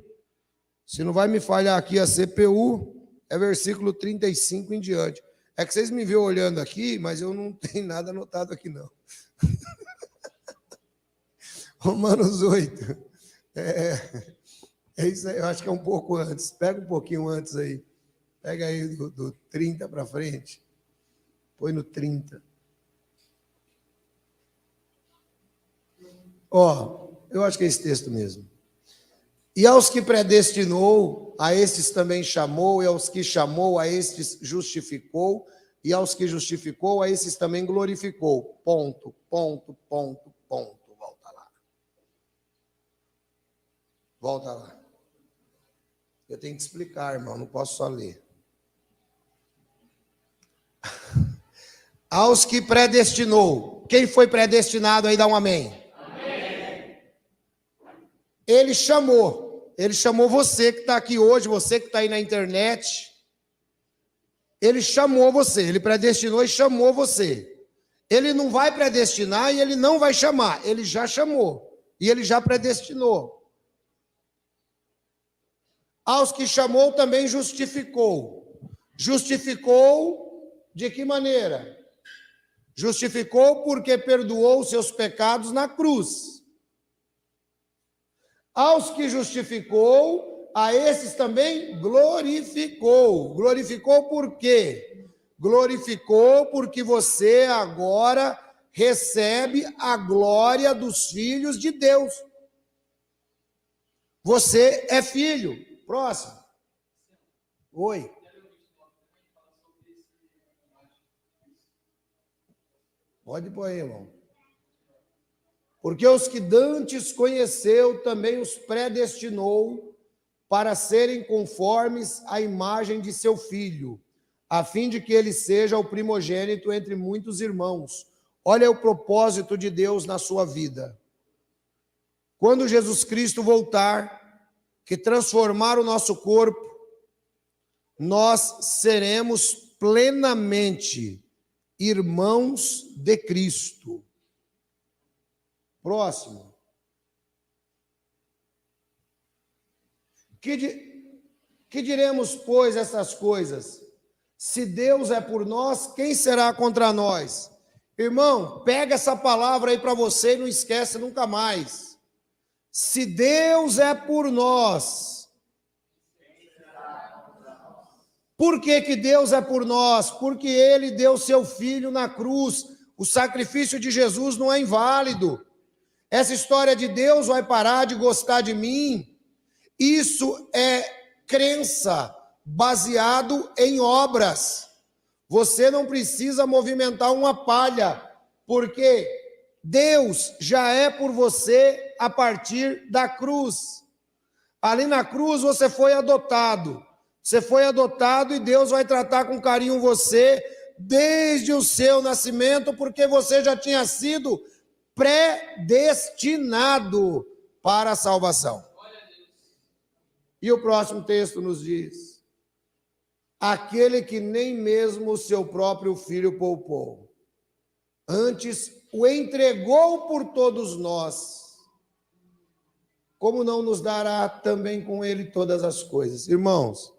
se não vai me falhar aqui a CPU, é versículo 35 em diante. É que vocês me viram olhando aqui, mas eu não tenho nada anotado aqui, não. Romanos 8. É isso aí, eu acho que é um pouco antes. Pega um pouquinho antes aí. Pega aí do 30 para frente. Põe no 30. Eu acho que é esse texto mesmo. E aos que predestinou, a estes também chamou, e aos que chamou, a estes justificou, e aos que justificou, a esses também glorificou. Ponto. Volta lá. Eu tenho que explicar, irmão, não posso só ler. Aos que predestinou. Quem foi predestinado aí, dá um amém. Amém. Ele chamou você que está aqui hoje, você que está aí na internet. Ele chamou você, ele predestinou e chamou você. Ele não vai predestinar e ele não vai chamar, ele já chamou e ele já predestinou. Aos que chamou também justificou. Justificou de que maneira? Justificou porque perdoou os seus pecados na cruz. Aos que justificou, a esses também glorificou. Glorificou por quê? Glorificou porque você agora recebe a glória dos filhos de Deus. Você é filho. Próximo. Oi. Pode pôr aí, irmão. Porque os que dantes conheceu, também os predestinou para serem conformes à imagem de seu filho, a fim de que ele seja o primogênito entre muitos irmãos. Olha o propósito de Deus na sua vida. Quando Jesus Cristo voltar, que transformar o nosso corpo, nós seremos plenamente irmãos de Cristo. Próximo. Que diremos, pois, essas coisas? Se Deus é por nós, quem será contra nós? Irmão, pega essa palavra aí para você e não esquece nunca mais. Se Deus é por nós, por que Deus é por nós? Porque Ele deu seu Filho na cruz. O sacrifício de Jesus não é inválido. Essa história de Deus vai parar de gostar de mim, isso é crença baseado em obras. Você não precisa movimentar uma palha, porque Deus já é por você a partir da cruz. Ali na cruz você foi adotado. Você foi adotado e Deus vai tratar com carinho você desde o seu nascimento, porque você já tinha sido predestinado para a salvação. E o próximo texto nos diz: aquele que nem mesmo o seu próprio filho poupou, antes o entregou por todos nós, como não nos dará também com ele todas as coisas? Irmãos,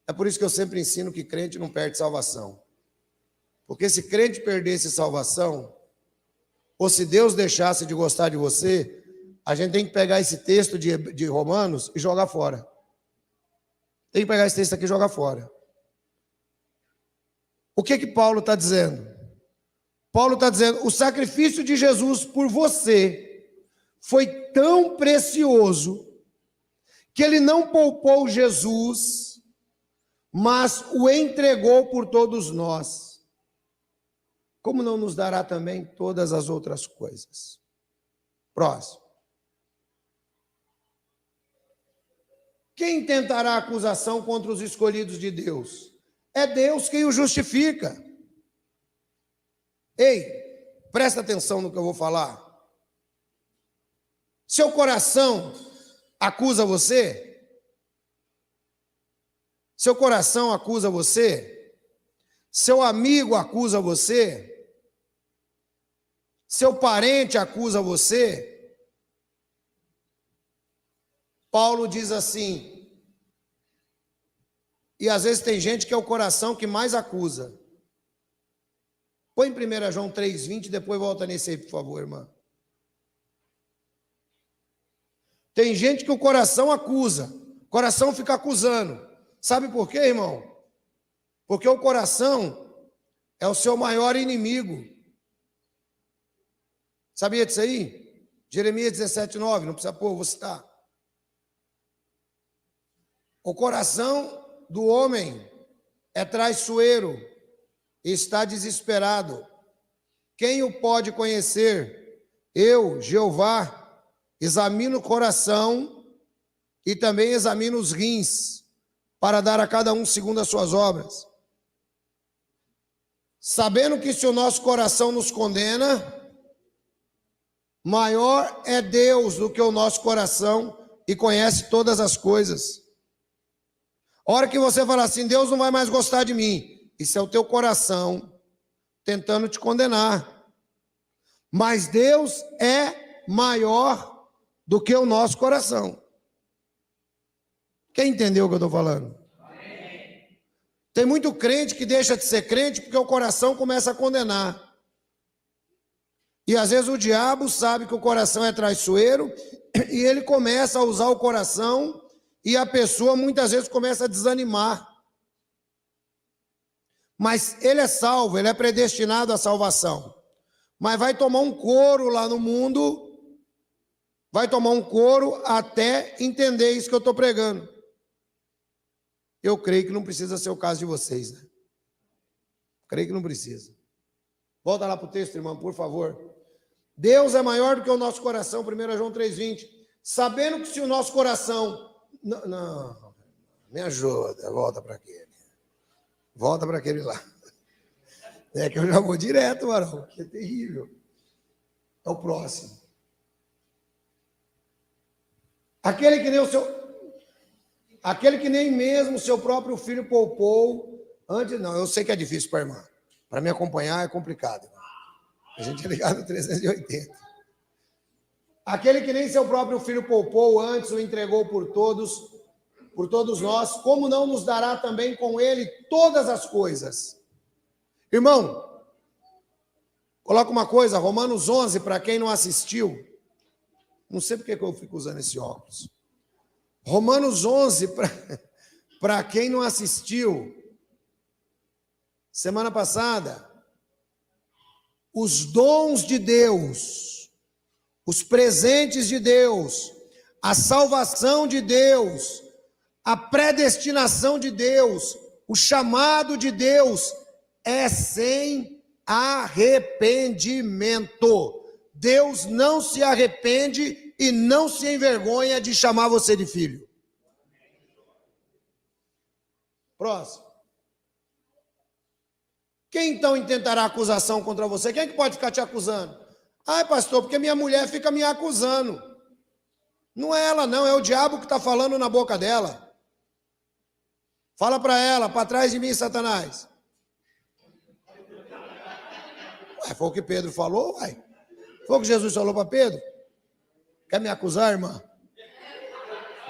é por isso que eu sempre ensino que crente não perde salvação. Porque se crente perdesse salvação, ou se Deus deixasse de gostar de você, a gente tem que pegar esse texto de Romanos e jogar fora. Tem que pegar esse texto aqui e jogar fora. O que Paulo está dizendo? Paulo está dizendo, o sacrifício de Jesus por você foi tão precioso que ele não poupou Jesus, mas o entregou por todos nós. Como não nos dará também todas as outras coisas? Próximo. Quem tentará acusação contra os escolhidos de Deus? É Deus quem o justifica. Ei, presta atenção no que eu vou falar. Seu coração acusa você? Seu coração acusa você? Seu amigo acusa você? Seu parente acusa você? Paulo diz assim, e às vezes tem gente que é o coração que mais acusa. Põe em 1 João 3,20, depois volta nesse aí, por favor, irmã. Tem gente que o coração acusa, o coração fica acusando. Sabe por quê, irmão? Porque o coração é o seu maior inimigo. Sabia disso aí? Jeremias 17,9, não precisa pôr, vou citar. O coração do homem é traiçoeiro, está desesperado. Quem o pode conhecer? Eu, Jeová, examino o coração e também examino os rins, para dar a cada um segundo as suas obras. Sabendo que se o nosso coração nos condena, maior é Deus do que o nosso coração e conhece todas as coisas. A hora que você fala assim, Deus não vai mais gostar de mim, isso é o teu coração tentando te condenar. Mas Deus é maior do que o nosso coração. Quem entendeu o que eu estou falando? Amém. Tem muito crente que deixa de ser crente porque o coração começa a condenar. E às vezes o diabo sabe que o coração é traiçoeiro e ele começa a usar o coração e a pessoa muitas vezes começa a desanimar. Mas ele é salvo, ele é predestinado à salvação. mas vai tomar um couro lá no mundo, vai tomar um couro até entender isso que eu estou pregando. Eu creio que não precisa ser o caso de vocês, né? Creio que não precisa. Volta lá para o texto, irmão, por favor. Deus é maior do que o nosso coração, 1 João 3,20. Sabendo que se o nosso coração... Não, me ajuda, volta para aquele. Volta para aquele lá. É que eu já vou direto, varão, que é terrível. É o próximo. Aquele que nem mesmo seu próprio filho poupou, antes... Não, eu sei que é difícil para a irmã. Para me acompanhar é complicado, irmão. A gente é ligado no 380. Aquele que nem seu próprio filho poupou, antes o entregou por todos nós, como não nos dará também com ele todas as coisas? Irmão, coloca uma coisa, Romanos 11, para quem não assistiu. Não sei porque que eu fico usando esse óculos. Romanos 11, para quem não assistiu, semana passada, os dons de Deus, os presentes de Deus, a salvação de Deus, a predestinação de Deus, o chamado de Deus é sem arrependimento. Deus não se arrepende e não se envergonha de chamar você de filho. Próximo. Quem então intentará acusação contra você? Quem é que pode ficar te acusando? Ai, pastor, porque minha mulher fica me acusando. Não é ela, não, é o diabo que está falando na boca dela. Fala para ela, para trás de mim, Satanás. Ué, foi o que Pedro falou, uai. Foi o que Jesus falou para Pedro? Quer me acusar, irmã?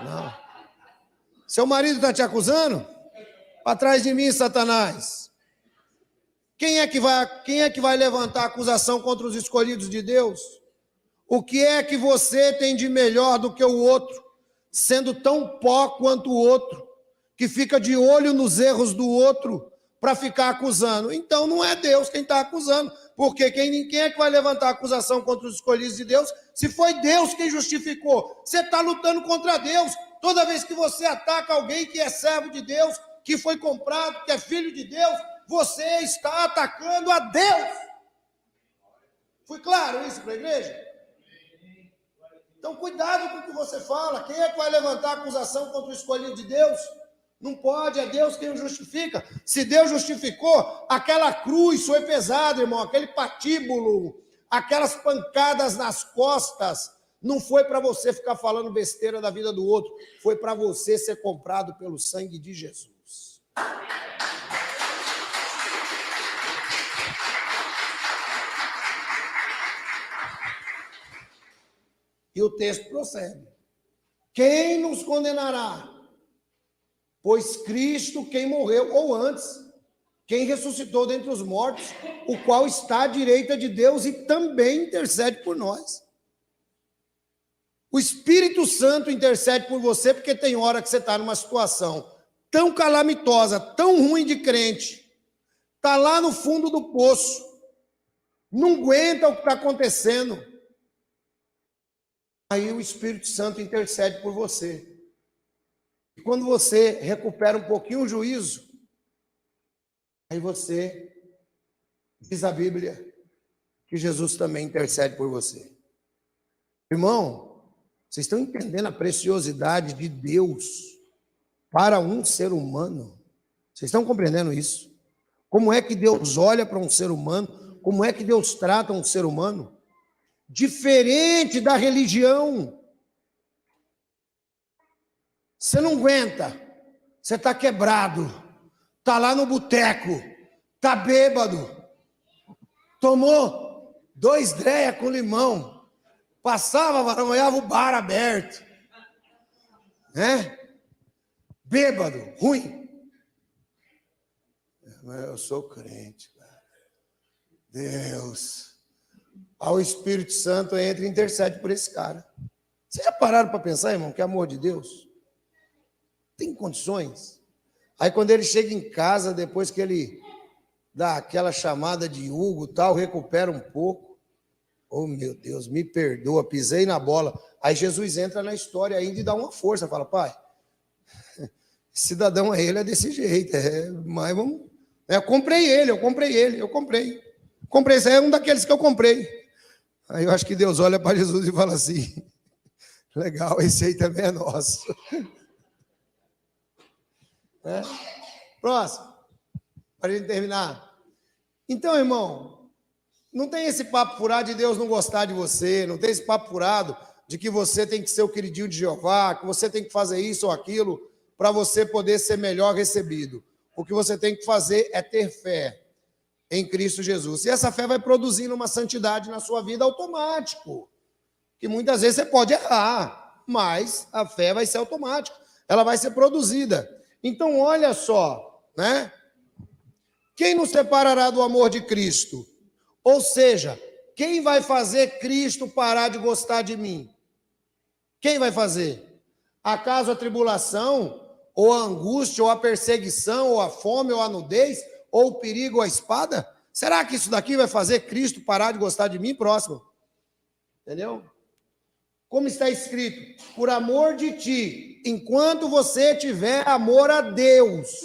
Não. Seu marido está te acusando? Para trás de mim, Satanás. Quem é que vai levantar acusação contra os escolhidos de Deus? O que é que você tem de melhor do que o outro, sendo tão pó quanto o outro, que fica de olho nos erros do outro para ficar acusando? Então não é Deus quem está acusando, porque quem é que vai levantar acusação contra os escolhidos de Deus, se foi Deus quem justificou? Você está lutando contra Deus. Toda vez que você ataca alguém que é servo de Deus, que foi comprado, que é filho de Deus, você está atacando a Deus. Foi claro isso para a igreja? Então, cuidado com o que você fala. Quem é que vai levantar acusação contra o escolhido de Deus? Não pode, é Deus quem o justifica. Se Deus justificou, aquela cruz foi pesada, irmão, aquele patíbulo, aquelas pancadas nas costas, não foi para você ficar falando besteira da vida do outro, foi para você ser comprado pelo sangue de Jesus. E o texto prossegue. Quem nos condenará? Pois Cristo, quem morreu, ou antes, quem ressuscitou dentre os mortos, o qual está à direita de Deus e também intercede por nós. O Espírito Santo intercede por você, porque tem hora que você está numa situação tão calamitosa, tão ruim de crente, está lá no fundo do poço, não aguenta o que está acontecendo. Aí o Espírito Santo intercede por você. E quando você recupera um pouquinho o juízo, aí você, diz a Bíblia, que Jesus também intercede por você. Irmão, vocês estão entendendo a preciosidade de Deus para um ser humano? Vocês estão compreendendo isso? Como é que Deus olha para um ser humano? Como é que Deus trata um ser humano? Diferente da religião. Você não aguenta, você está quebrado, está lá no boteco, está bêbado, tomou 2 dreia com limão, passava, varão, olhava o bar aberto, né? Bêbado, ruim. Mas eu sou crente, cara. Deus. Aí o Espírito Santo entra e intercede por esse cara. Vocês já pararam para pensar, irmão, que é amor de Deus? Tem condições? Aí quando ele chega em casa, depois que ele dá aquela chamada de Hugo, tal, recupera um pouco, Oh, meu Deus, me perdoa, pisei na bola. Aí Jesus entra na história ainda e dá uma força. Fala, pai, cidadão ele é desse jeito. Mas vamos... Eu comprei ele. Comprei, esse aí é um daqueles que eu comprei. Aí eu acho que Deus olha para Jesus e fala assim, legal, esse aí também é nosso. Próximo, para a gente terminar. Então, irmão, não tem esse papo furado de Deus não gostar de você, não tem esse papo furado de que você tem que ser o queridinho de Jeová, que você tem que fazer isso ou aquilo para você poder ser melhor recebido. O que você tem que fazer é ter fé em Cristo Jesus. E essa fé vai produzindo uma santidade na sua vida automático, que muitas vezes você pode errar, mas a fé vai ser automática, ela vai ser produzida. Então, olha só, né? Quem nos separará do amor de Cristo? Ou seja, quem vai fazer Cristo parar de gostar de mim? Quem vai fazer? Acaso a tribulação, ou a angústia, ou a perseguição, ou a fome, ou a nudez, ou o perigo, ou a espada? Será que isso daqui vai fazer Cristo parar de gostar de mim? Próximo. Entendeu? Como está escrito, por amor de ti, enquanto você tiver amor a Deus,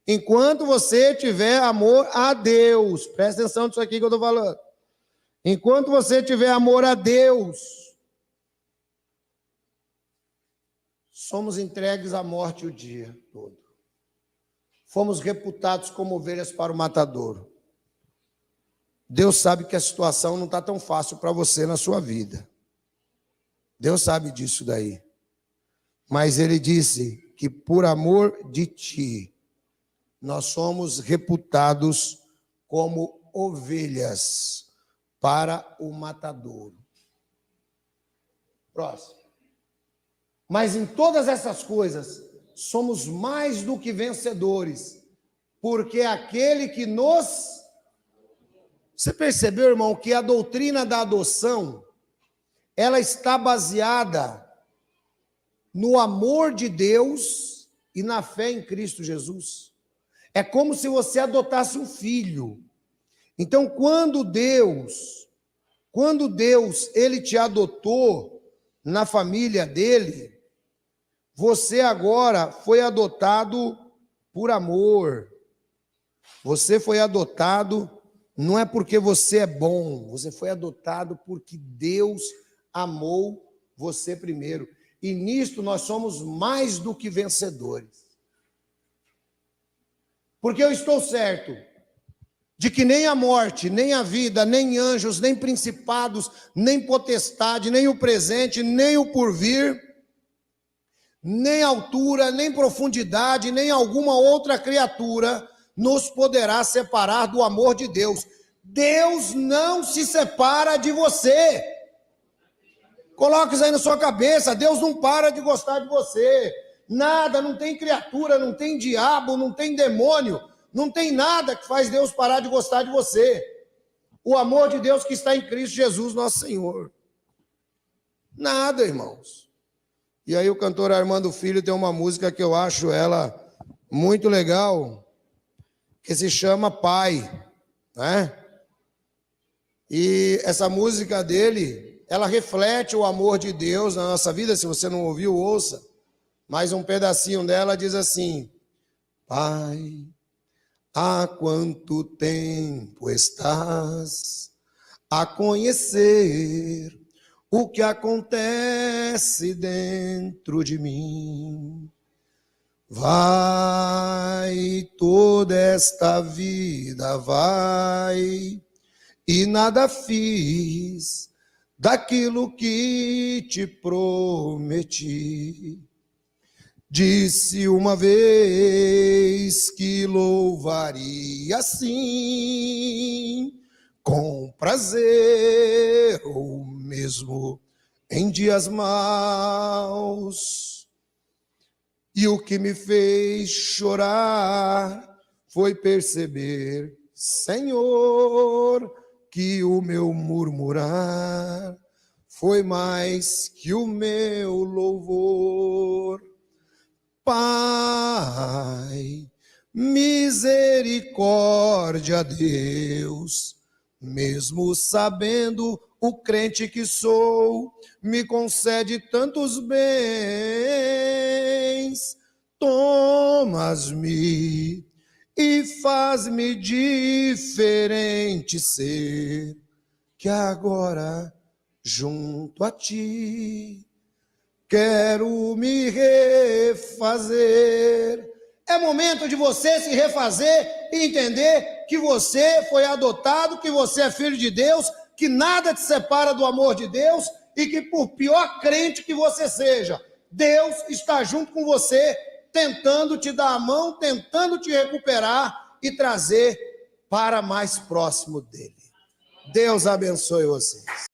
enquanto você tiver amor a Deus, presta atenção nisso aqui que eu estou falando, enquanto você tiver amor a Deus, somos entregues à morte o dia todo, fomos reputados como ovelhas para o matadouro. Deus sabe que a situação não está tão fácil para você na sua vida. Deus sabe disso daí. Mas Ele disse que por amor de ti, nós somos reputados como ovelhas para o matadouro. Próximo. Mas em todas essas coisas, somos mais do que vencedores, porque aquele que nos... Você percebeu, irmão, que a doutrina da adoção, ela está baseada no amor de Deus e na fé em Cristo Jesus. É como se você adotasse um filho. Então, quando Deus, ele te adotou na família dele, você agora foi adotado por amor. Você foi adotado, não é porque você é bom, você foi adotado porque Deus amou você primeiro. E nisto nós somos mais do que vencedores. Porque eu estou certo de que nem a morte, nem a vida, nem anjos, nem principados, nem potestade, nem o presente, nem o porvir, nem altura, nem profundidade, nem alguma outra criatura nos poderá separar do amor de Deus. Deus não se separa de você. Coloque isso aí na sua cabeça, Deus não para de gostar de você. Nada, não tem criatura, não tem diabo, não tem demônio, não tem nada que faz Deus parar de gostar de você. O amor de Deus que está em Cristo Jesus, nosso Senhor. Nada, irmãos. E aí o cantor Armando Filho tem uma música que eu acho ela muito legal, que se chama Pai, né? E essa música dele, ela reflete o amor de Deus na nossa vida. Se você não ouviu, ouça. Mas um pedacinho dela diz assim: Pai, há quanto tempo estás a conhecer o que acontece dentro de mim? Vai, toda esta vida vai, e nada fiz daquilo que te prometi. Disse uma vez que louvaria sim, com prazer, ou mesmo em dias maus. E o que me fez chorar foi perceber, Senhor, que o meu murmurar foi mais que o meu louvor. Pai, misericórdia, Deus, mesmo sabendo o crente que sou, me concede tantos bens. Tomas-me e faz-me diferente ser, que agora junto a ti quero me refazer. É momento de você se refazer e entender que você foi adotado, que você é filho de Deus, que nada te separa do amor de Deus e que por pior crente que você seja, Deus está junto com você, tentando te dar a mão, tentando te recuperar e trazer para mais próximo dele. Deus abençoe vocês.